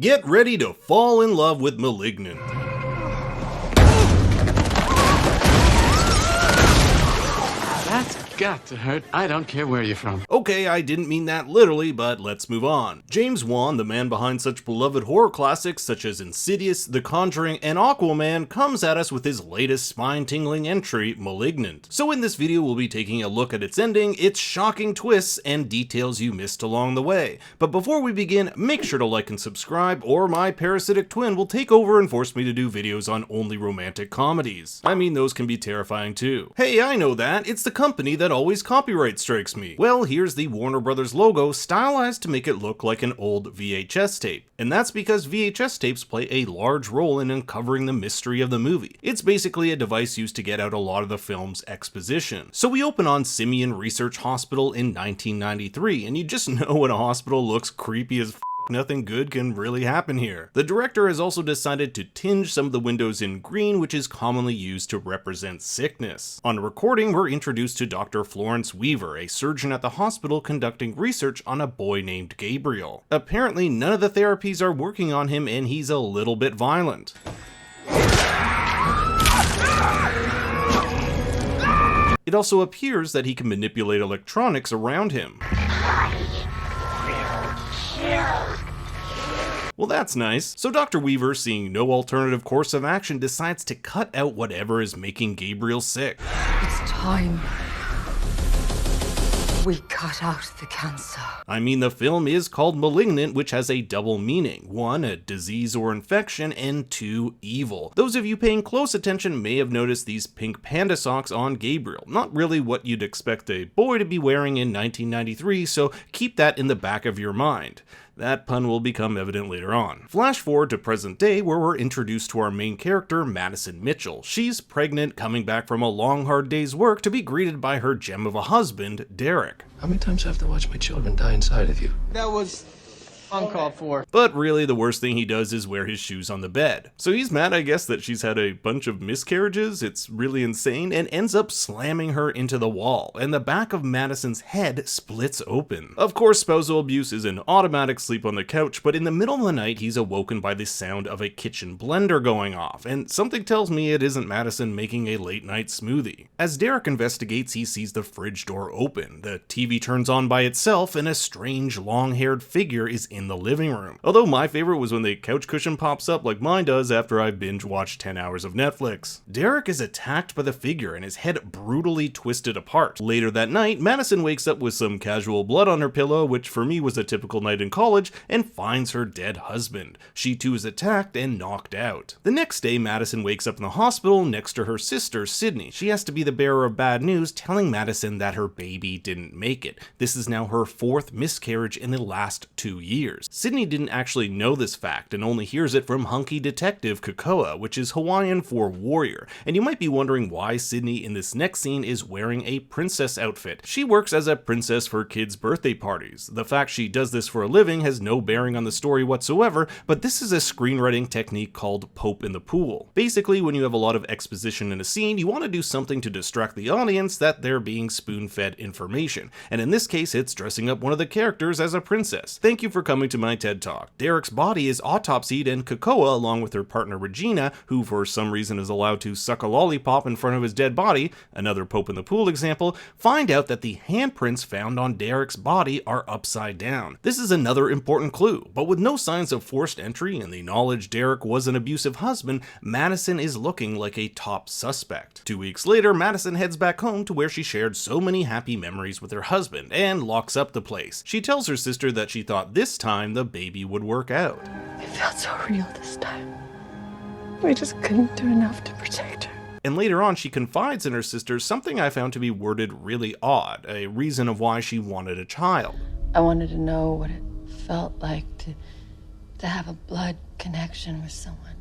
Get ready to fall in love with Malignant. That's got to hurt. I don't care where you're from. Okay, I didn't mean that literally, but let's move on. James Wan, the man behind such beloved horror classics such as Insidious, The Conjuring, and Aquaman, comes at us with his latest spine-tingling entry, Malignant. So in this video, we'll be taking a look at its ending, its shocking twists, and details you missed along the way. But before we begin, make sure to like and subscribe, or my parasitic twin will take over and force me to do videos on only romantic comedies. I mean, those can be terrifying too. Hey, I know that. It's the company that always copyright strikes me. Well, here's the Warner Brothers logo stylized to make it look like an old VHS tape. And that's because VHS tapes play a large role in uncovering the mystery of the movie. It's basically a device used to get out a lot of the film's exposition. So we open on Simeon Research Hospital in 1993, and you just know when a hospital looks creepy as nothing good can really happen here. The director has also decided to tinge some of the windows in green, which is commonly used to represent sickness. On recording, we're introduced to Dr. Florence Weaver, a surgeon at the hospital conducting research on a boy named Gabriel. Apparently, none of the therapies are working on him, and he's a little bit violent. It also appears that he can manipulate electronics around him. Well, that's nice. So Dr. Weaver, seeing no alternative course of action, decides to cut out whatever is making Gabriel sick. It's time we cut out the cancer. I mean, the film is called Malignant, which has a double meaning. One, a disease or infection, and two, evil. Those of you paying close attention may have noticed these pink panda socks on Gabriel. Not really what you'd expect a boy to be wearing in 1993, so keep that in the back of your mind. That pun will become evident later on. Flash forward to present day, where we're introduced to our main character, Madison Mitchell. She's pregnant, coming back from a long, hard day's work to be greeted by her gem of a husband, Derek. How many times do I have to watch my children die inside of you? That was uncalled for. But really, the worst thing he does is wear his shoes on the bed. So he's mad, I guess, that she's had a bunch of miscarriages, it's really insane, and ends up slamming her into the wall, and the back of Madison's head splits open. Of course, spousal abuse is an automatic sleep on the couch, but in the middle of the night, he's awoken by the sound of a kitchen blender going off, and something tells me it isn't Madison making a late-night smoothie. As Derek investigates, he sees the fridge door open, the TV turns on by itself, and a strange, long-haired figure is in the living room. Although my favorite was when the couch cushion pops up like mine does after I binge watched 10 hours of Netflix. Derek is attacked by the figure and his head brutally twisted apart. Later that night, Madison wakes up with some casual blood on her pillow, which for me was a typical night in college, and finds her dead husband. She too is attacked and knocked out. The next day, Madison wakes up in the hospital next to her sister, Sydney. She has to be the bearer of bad news, telling Madison that her baby didn't make it. This is now her fourth miscarriage in the last 2 years. Sydney didn't actually know this fact and only hears it from hunky detective Kakoa, which is Hawaiian for warrior, and you might be wondering why Sydney in this next scene is wearing a princess outfit. She works as a princess for kids' birthday parties. The fact she does this for a living has no bearing on the story whatsoever, but this is a screenwriting technique called Pope in the Pool. Basically, when you have a lot of exposition in a scene, you want to do something to distract the audience that they're being spoon-fed information, and in this case, it's dressing up one of the characters as a princess. Thank you for coming to my TED Talk. Derek's body is autopsied, and Kakoa, along with her partner Regina, who for some reason is allowed to suck a lollipop in front of his dead body, another Pope in the Pool example, find out that the handprints found on Derek's body are upside down. This is another important clue, but with no signs of forced entry and the knowledge Derek was an abusive husband, Madison is looking like a top suspect. 2 weeks later, Madison heads back home to where she shared so many happy memories with her husband and locks up the place. She tells her sister that she thought this time the baby would work out. It felt so real this time. We just couldn't do enough to protect her. And later on, she confides in her sister something I found to be worded really odd, a reason of why she wanted a child. I wanted to know what it felt like to have a blood connection with someone.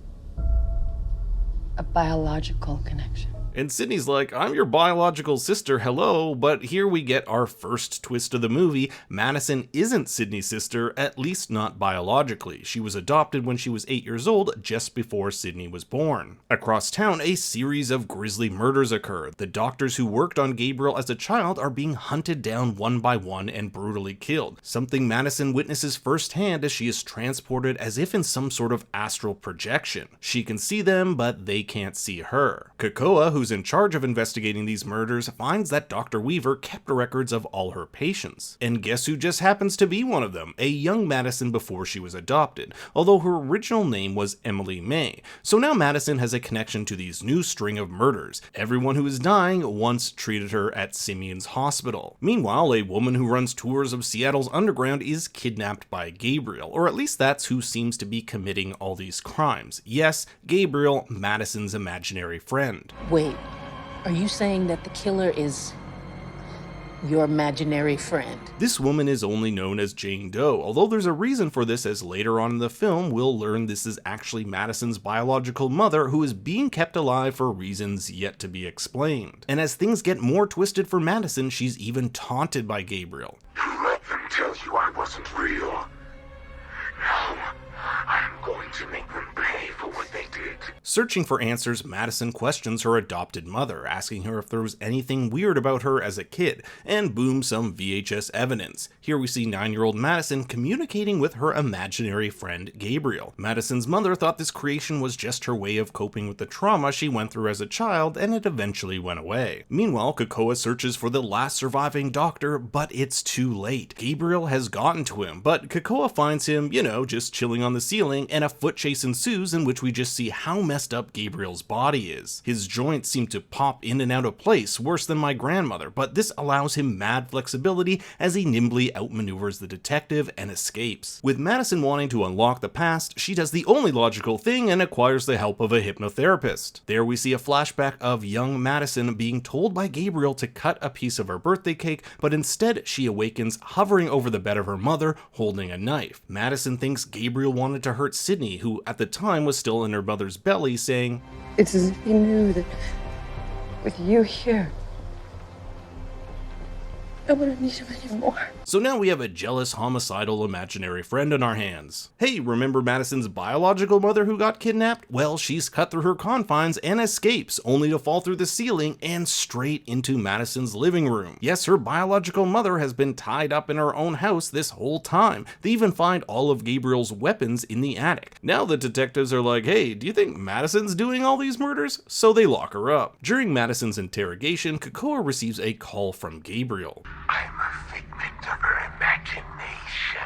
A biological connection. And Sydney's like, I'm your biological sister, hello, but here we get our first twist of the movie. Madison isn't Sydney's sister, at least not biologically. She was adopted when she was 8 years old, just before Sydney was born. Across town, a series of grisly murders occur. The doctors who worked on Gabriel as a child are being hunted down one by one and brutally killed, something Madison witnesses firsthand as she is transported as if in some sort of astral projection. She can see them, but they can't see her. Kakoa, who's in charge of investigating these murders, finds that Dr. Weaver kept records of all her patients. And guess who just happens to be one of them? A young Madison before she was adopted, although her original name was Emily May. So now Madison has a connection to these new string of murders. Everyone who is dying once treated her at Simeon's hospital. Meanwhile, a woman who runs tours of Seattle's underground is kidnapped by Gabriel, or at least that's who seems to be committing all these crimes. Yes, Gabriel, Madison's imaginary friend. Wait, are you saying that the killer is your imaginary friend? This woman is only known as Jane Doe, although there's a reason for this, as later on in the film we'll learn this is actually Madison's biological mother who is being kept alive for reasons yet to be explained. And as things get more twisted for Madison, she's even taunted by Gabriel. You let them tell you I wasn't real. Now, I'm going to make them pay for what they did. Searching for answers, Madison questions her adopted mother, asking her if there was anything weird about her as a kid, and boom, some VHS evidence. Here we see 9-year-old Madison communicating with her imaginary friend Gabriel. Madison's mother thought this creation was just her way of coping with the trauma she went through as a child, and it eventually went away. Meanwhile, Kakoa searches for the last surviving doctor, but it's too late. Gabriel has gotten to him, but Kakoa finds him, just chilling on the ceiling, and a foot chase ensues in which we just see how messed up Gabriel's body is. His joints seem to pop in and out of place, worse than my grandmother, but this allows him mad flexibility as he nimbly outmaneuvers the detective and escapes. With Madison wanting to unlock the past, she does the only logical thing and acquires the help of a hypnotherapist. There we see a flashback of young Madison being told by Gabriel to cut a piece of her birthday cake, but instead she awakens hovering over the bed of her mother, holding a knife. Madison thinks Gabriel wanted to hurt Sydney, who at the time was still in her mother's belly, saying, It's as if he knew that with you here, I wouldn't need him anymore. So now we have a jealous, homicidal, imaginary friend on our hands. Hey, remember Madison's biological mother who got kidnapped? Well, she's cut through her confines and escapes, only to fall through the ceiling and straight into Madison's living room. Yes, her biological mother has been tied up in her own house this whole time. They even find all of Gabriel's weapons in the attic. Now the detectives are like, hey, do you think Madison's doing all these murders? So they lock her up. During Madison's interrogation, Kakoa receives a call from Gabriel. I'm a figment of her imagination.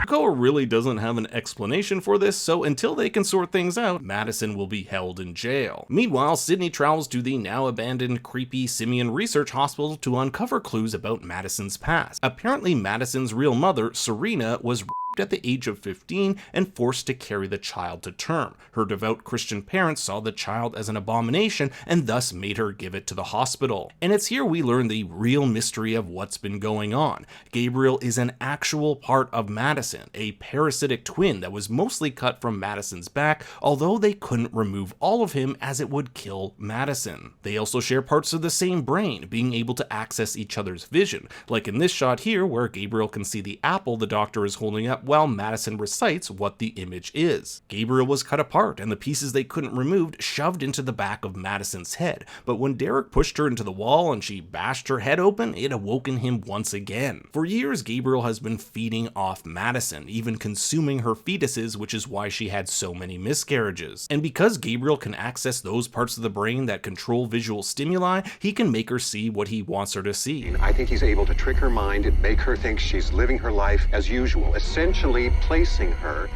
Kakoa really doesn't have an explanation for this, so until they can sort things out, Madison will be held in jail. Meanwhile, Sydney travels to the now abandoned creepy Simeon Research Hospital to uncover clues about Madison's past. Apparently Madison's real mother, Serena, was at the age of 15 and forced to carry the child to term. Her devout Christian parents saw the child as an abomination and thus made her give it to the hospital. And it's here we learn the real mystery of what's been going on. Gabriel is an actual part of Madison, a parasitic twin that was mostly cut from Madison's back, although they couldn't remove all of him as it would kill Madison. They also share parts of the same brain, being able to access each other's vision, like in this shot here where Gabriel can see the apple the doctor is holding up while Madison recites what the image is. Gabriel was cut apart and the pieces they couldn't remove shoved into the back of Madison's head, but when Derek pushed her into the wall and she bashed her head open, it awoken him once again. For years, Gabriel has been feeding off Madison, even consuming her fetuses, which is why she had so many miscarriages. And because Gabriel can access those parts of the brain that control visual stimuli, he can make her see what he wants her to see. I think he's able to trick her mind and make her think she's living her life as usual, essentially placing her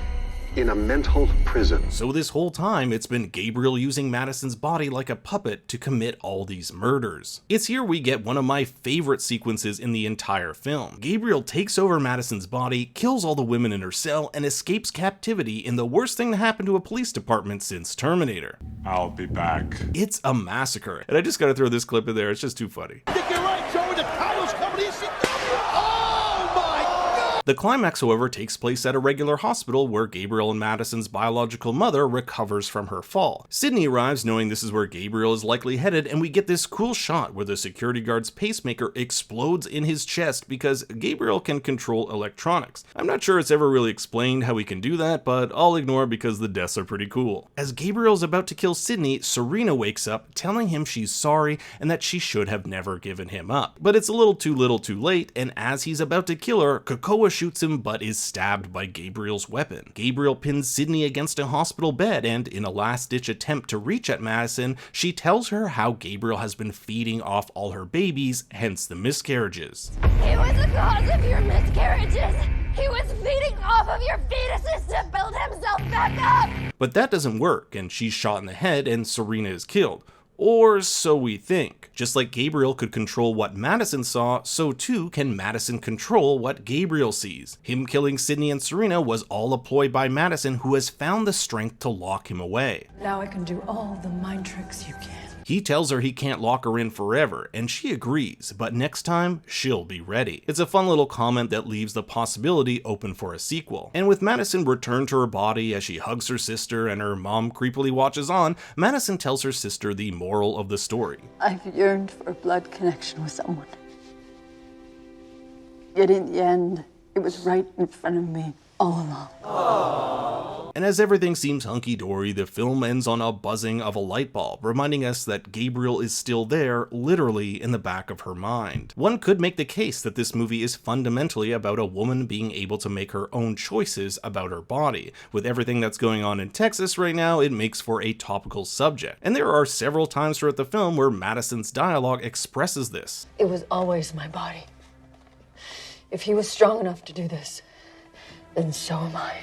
in a mental prison. So this whole time, it's been Gabriel using Madison's body like a puppet to commit all these murders. It's here we get one of my favorite sequences in the entire film. Gabriel takes over Madison's body, kills all the women in her cell, and escapes captivity in the worst thing to happen to a police department since Terminator. I'll be back. It's a massacre, and I just gotta throw this clip in there, it's just too funny. Think you're right, Joey, the title's coming in. The climax, however, takes place at a regular hospital where Gabriel and Madison's biological mother recovers from her fall. Sydney arrives knowing this is where Gabriel is likely headed, and we get this cool shot where the security guard's pacemaker explodes in his chest because Gabriel can control electronics. I'm not sure it's ever really explained how he can do that, but I'll ignore because the deaths are pretty cool. As Gabriel's about to kill Sydney, Serena wakes up, telling him she's sorry and that she should have never given him up. But it's a little too late, and as he's about to kill her, Krakoa shoots him but is stabbed by Gabriel's weapon. Gabriel pins Sydney against a hospital bed, and in a last-ditch attempt to reach at Madison, she tells her how Gabriel has been feeding off all her babies, hence the miscarriages. He was the cause of your miscarriages! He was feeding off of your fetuses to build himself back up! But that doesn't work, and she's shot in the head and Serena is killed. Or so we think. Just like Gabriel could control what Madison saw, so too can Madison control what Gabriel sees. Him killing Sydney and Serena was all a ploy by Madison, who has found the strength to lock him away. Now I can do all the mind tricks you can. He tells her he can't lock her in forever, and she agrees, but next time, she'll be ready. It's a fun little comment that leaves the possibility open for a sequel. And with Madison returned to her body as she hugs her sister and her mom creepily watches on, Madison tells her sister the moral of the story. I've yearned for a blood connection with someone. Yet in the end, it was right in front of me all along. And as everything seems hunky-dory, the film ends on a buzzing of a light bulb, reminding us that Gabriel is still there, literally in the back of her mind. One could make the case that this movie is fundamentally about a woman being able to make her own choices about her body. With everything that's going on in Texas right now, it makes for a topical subject. And there are several times throughout the film where Madison's dialogue expresses this. It was always my body. If he was strong enough to do this, then so am I.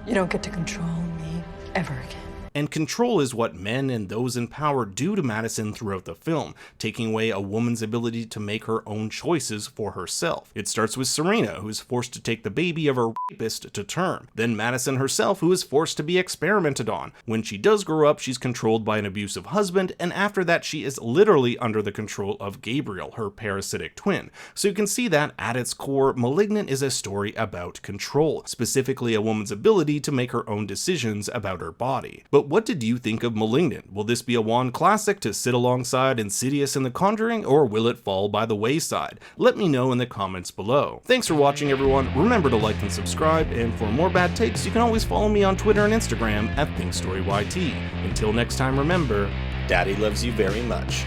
You don't get to control me ever again. And control is what men and those in power do to Madison throughout the film, taking away a woman's ability to make her own choices for herself. It starts with Serena, who is forced to take the baby of her rapist to term. Then Madison herself, who is forced to be experimented on. When she does grow up, she's controlled by an abusive husband, and after that she is literally under the control of Gabriel, her parasitic twin. So you can see that, at its core, Malignant is a story about control, specifically a woman's ability to make her own decisions about her body. But what did you think of Malignant? Will this be a Wan classic to sit alongside Insidious and The Conjuring, or will it fall by the wayside? Let me know in the comments below. Thanks for watching, everyone. Remember to like and subscribe, and for more bad takes, you can always follow me on Twitter and Instagram at ThinkStoryYT. Until next time, remember, Daddy loves you very much.